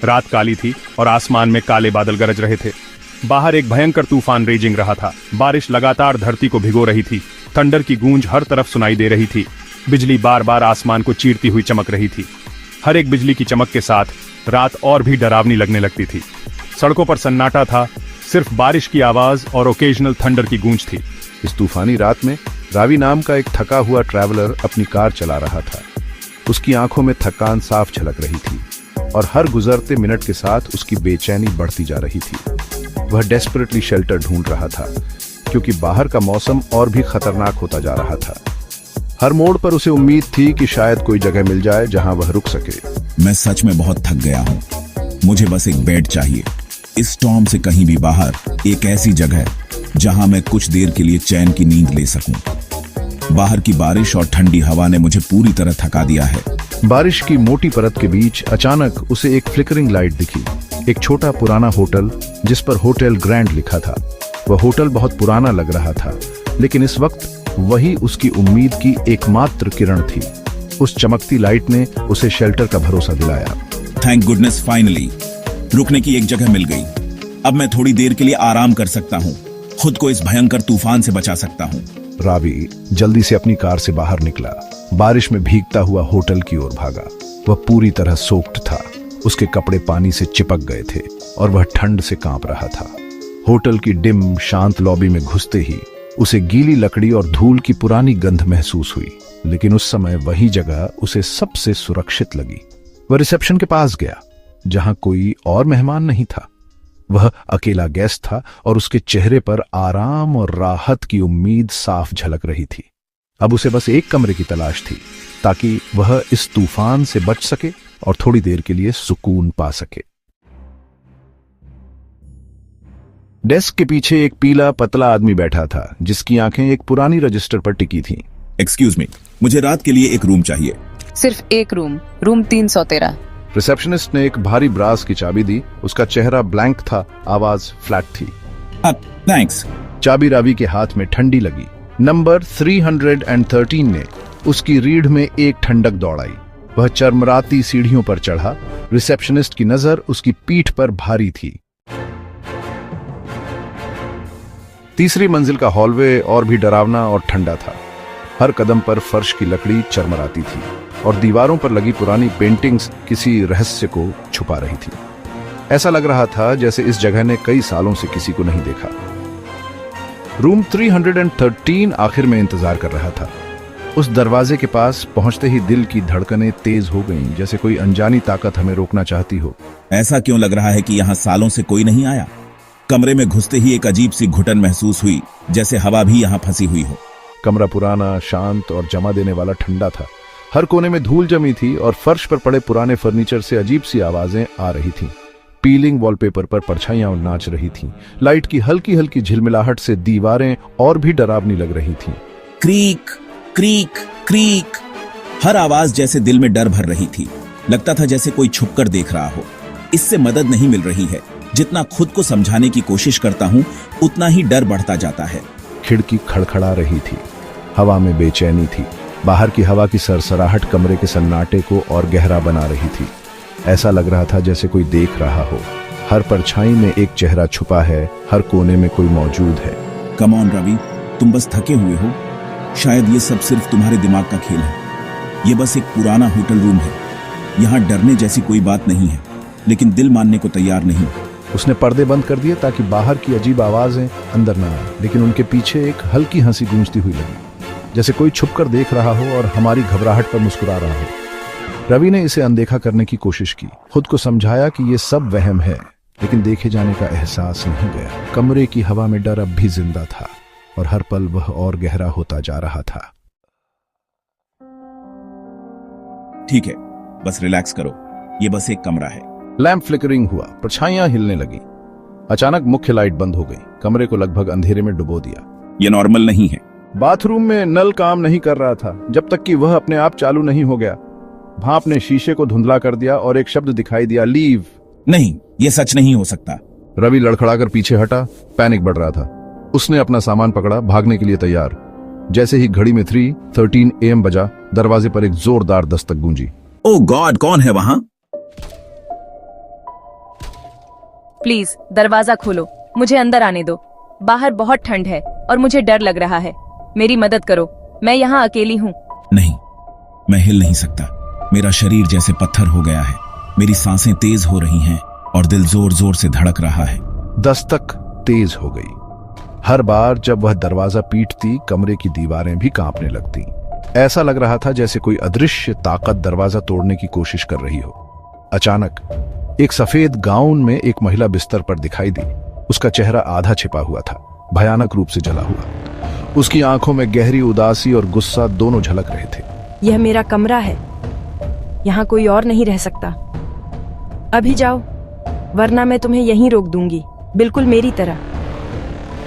रात काली थी और आसमान में काले बादल गरज रहे थे। बाहर एक भयंकर तूफान रेजिंग रहा था। बारिश लगातार धरती को भिगो रही थी। थंडर की गूंज हर तरफ सुनाई दे रही थी। बिजली बार बार आसमान को चीरती हुई चमक रही थी। हर एक बिजली की चमक के साथ रात और भी डरावनी लगने लगती थी। सड़कों पर सन्नाटा था, सिर्फ बारिश की आवाज और ओकेजनल थंडर की गूंज थी। इस तूफानी रात में रावी नाम का एक थका हुआ ट्रैवलर अपनी कार चला रहा था। उसकी आंखों में थकान साफ झलक रही थी और हर गुजरते मिनट के साथ उसकी बेचैनी बढ़ती जा रही थी। वह डेस्परेटली शेल्टर ढूंढ रहा था क्योंकि बाहर का मौसम और भी खतरनाक होता जा रहा था। हर मोड़ पर उसे उम्मीद थी कि शायद कोई जगह मिल जाए जहां वह रुक सके। मैं सच में बहुत थक गया हूँ। मुझे बस एक बेड चाहिए। इस स्टॉर्म से कहीं भी बाहर एक ऐसी जगह जहां मैं कुछ देर के लिए चैन की नींद ले सकूं। बाहर की बारिश और ठंडी हवा ने मुझे पूरी तरह थका दिया है। बारिश की मोटी परत के बीच अचानक उसे एक फ्लिकरिंग लाइट दिखी। एक छोटा पुराना होटल जिस पर होटल ग्रैंड लिखा था। वह होटल बहुत पुराना लग रहा था, लेकिन इस वक्त वही उसकी उम्मीद की एकमात्र किरण थी। उस चमकती लाइट ने उसे शेल्टर का भरोसा दिलाया। थैंक गुडनेस, फाइनली रुकने की एक जगह मिल गई। अब मैं थोड़ी देर के लिए आराम कर सकता हूँ, खुद को इस भयंकर तूफान से बचा सकता हूँ। रावी जल्दी से अपनी कार से बाहर निकला। बारिश में भीगता हुआ होटल की ओर भागा। वह पूरी तरह सोक्ड था। उसके कपड़े पानी से चिपक गए थे और वह ठंड से कांप रहा था। होटल की डिम शांत लॉबी में घुसते ही उसे गीली लकड़ी और धूल की पुरानी गंध महसूस हुई, लेकिन उस समय वही जगह उसे सबसे सुरक्षित लगी। वह रिसेप्शन के पास गया जहां कोई और मेहमान नहीं था। वह अकेला गेस्ट था और उसके चेहरे पर आराम और राहत की उम्मीद साफ झलक रही थी। अब उसे बस एक कमरे की तलाश थी ताकि वह इस तूफान से बच सके और थोड़ी देर के लिए सुकून पा सके। डेस्क के पीछे एक पीला पतला आदमी बैठा था जिसकी आंखें एक पुरानी रजिस्टर पर टिकी थीं। एक्सक्यूज मी, मुझे रात के लिए एक रूम चाहिए। सिर्फ एक रूम 313। रिसेप्शनिस्ट ने एक भारी ब्रास की चाबी दी। उसका चेहरा ब्लैंक था, आवाज फ्लैट थी। थैंक्स। चाबी रावी के हाथ में ठंडी लगी। नंबर 313 ने उसकी रीढ़ में एक ठंडक दौड़ाई। वह चरमराती सीढ़ियों पर चढ़ा। रिसेप्शनिस्ट की नजर उसकी पीठ पर भारी थी। तीसरी मंजिल का हॉलवे और भी डरावना और ठंडा था। हर कदम पर फर्श की लकड़ी चरमराती थी और दीवारों पर लगी पुरानी पेंटिंग्स किसी रहस्य को छुपा रही थी। ऐसा लग रहा था जैसे इस जगह ने कई सालों से किसी को नहीं देखा। रूम 313 आखिर में इंतजार कर रहा था। उस दरवाजे के पास पहुंचते ही दिल की धड़कनें तेज हो गईं, जैसे कोई अनजानी ताकत हमें रोकना चाहती हो। ऐसा क्यों लग रहा है कि यहाँ सालों से कोई नहीं आया? कमरे में घुसते ही एक अजीब सी घुटन महसूस हुई, जैसे हवा भी यहाँ फंसी हुई हो। कमरा पुराना, शांत और जमा देने वाला ठंडा था। हर कोने में धूल जमी थी और फर्श पर पड़े पुराने फर्नीचर से अजीब सी आवाजें आ रही थीं। पीलिंग वॉलपेपर पर परछाइयां नाच रही थीं। लाइट की हल्की हल्की झिलमिलाहट से दीवारें और भी डरावनी लग रही थीं। क्रीक क्रीक क्रीक, हर आवाज जैसे दिल में डर भर रही थी। लगता था जैसे कोई छुपकर देख रहा हो। इससे मदद नहीं मिल रही है। जितना खुद को समझाने की कोशिश करता हूँ उतना ही डर बढ़ता जाता है। खिड़की खड़खड़ा रही थी। हवा में बेचैनी थी। बाहर की हवा की सरसराहट कमरे के सन्नाटे को और गहरा बना रही थी। ऐसा लग रहा था जैसे कोई देख रहा हो। हर परछाई में एक चेहरा छुपा है, हर कोने में कोई मौजूद है। कम ऑन रवि, तुम बस थके हुए हो। शायद ये सब सिर्फ तुम्हारे दिमाग का खेल है। ये बस एक पुराना होटल रूम है। यहाँ डरने जैसी कोई बात नहीं है, लेकिन दिल मानने को तैयार नहीं। उसने पर्दे बंद कर दिए ताकि बाहर की अजीब आवाजें अंदर न आए, लेकिन उनके पीछे एक हल्की हंसी गूंजती हुई लगी, जैसे कोई छुपकर देख रहा हो और हमारी घबराहट पर मुस्कुरा रहा हो। रवि ने इसे अनदेखा करने की कोशिश की, खुद को समझाया कि ये सब वहम है, लेकिन देखे जाने का एहसास नहीं गया। कमरे की हवा में डर अब भी जिंदा था और हर पल वह और गहरा होता जा रहा था। ठीक है, बस रिलैक्स करो। ये बस एक कमरा है। लैंप फ्लिकरिंग हुआ, परछाइयां हिलने लगी। अचानक मुख्य लाइट बंद हो गई, कमरे को लगभग अंधेरे में डुबो दिया। ये नॉर्मल नहीं है। बाथरूम में नल काम नहीं कर रहा था जब तक कि वह अपने आप चालू नहीं हो गया। भाप ने शीशे को धुंधला कर दिया और एक शब्द दिखाई दिया, लीव। नहीं, ये सच नहीं हो सकता। रवि लड़खड़ाकर पीछे हटा। पैनिक बढ़ रहा था। उसने अपना सामान पकड़ा, भागने के लिए तैयार। जैसे ही घड़ी में 3:13 AM बजा, दरवाजे पर एक जोरदार दस्तक गूंजी। ओह गॉड, कौन है वहां? प्लीज दरवाजा खोलो, मुझे अंदर आने दो। बाहर बहुत ठंड है और मुझे डर लग रहा है। मेरी मदद करो, मैं यहाँ अकेली हूँ। नहीं, मैं हिल नहीं सकता। मेरा शरीर जैसे पत्थर हो गया है। मेरी सांसें तेज हो रही हैं और दिल जोर जोर से धड़क रहा है। दस्तक तेज हो गई। हर बार जब वह दरवाजा पीटती, कमरे की दीवारें भी कांपने लगती। ऐसा लग रहा था जैसे कोई अदृश्य ताकत दरवाजा तोड़ने की कोशिश कर रही हो। अचानक एक सफेद गाउन में एक महिला बिस्तर पर दिखाई दी। उसका चेहरा आधा छिपा हुआ था, भयानक रूप से जला हुआ। उसकी आंखों में गहरी उदासी और गुस्सा दोनों झलक रहे थे। यह मेरा कमरा है, यहाँ कोई और नहीं रह सकता। अभी जाओ, वरना मैं तुम्हें यहीं रोक दूंगी, बिल्कुल मेरी तरह।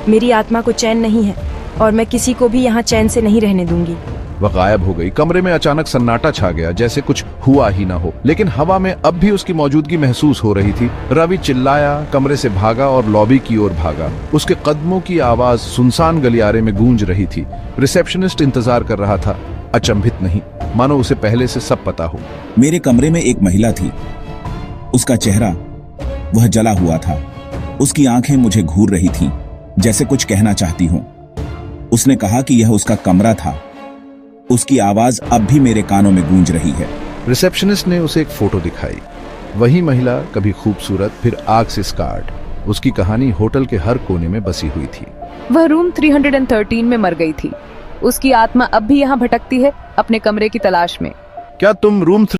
मेरी आत्मा को चैन नहीं है और मैं किसी को भी यहाँ चैन से नहीं रहने दूंगी। वह गायब हो गई। कमरे में अचानक सन्नाटा छा गया, जैसे कुछ हुआ ही ना हो। लेकिन हवा में अब भी उसकी मौजूदगी महसूस हो रही थी। रवि चिल्लाया, कमरे से भागा और लॉबी की ओर भागा। उसके कदमों की आवाज सुनसान गलियारे में गूंज रही थी। रिसेप्शनिस्ट इंतजार कर रहा था, अचंभित नहीं, मानो उसे पहले से सब पता हो। मेरे कमरे में एक महिला थी। उसका चेहरा वह जला हुआ था। उसकी आंखें मुझे घूर रही थीं, जैसे कुछ कहना चाहती हूं। उसने कहा कि यह उसका कमरा था। उसकी आवाज अब भी मेरे कानों में गूंज रही है। रिसेप्शनिस्ट ने उसे एक फोटो दिखाई। वही महिला, कभी खूबसूरत, फिर आग से स्कार्ड। उसकी कहानी होटल के हर कोने में बसी हुई थी। वह रूम 313 में मर गई थी। उसकी आत्मा अब भी यहाँ भटकती है, अपने कमरे की तलाश में। क्या तुम रूम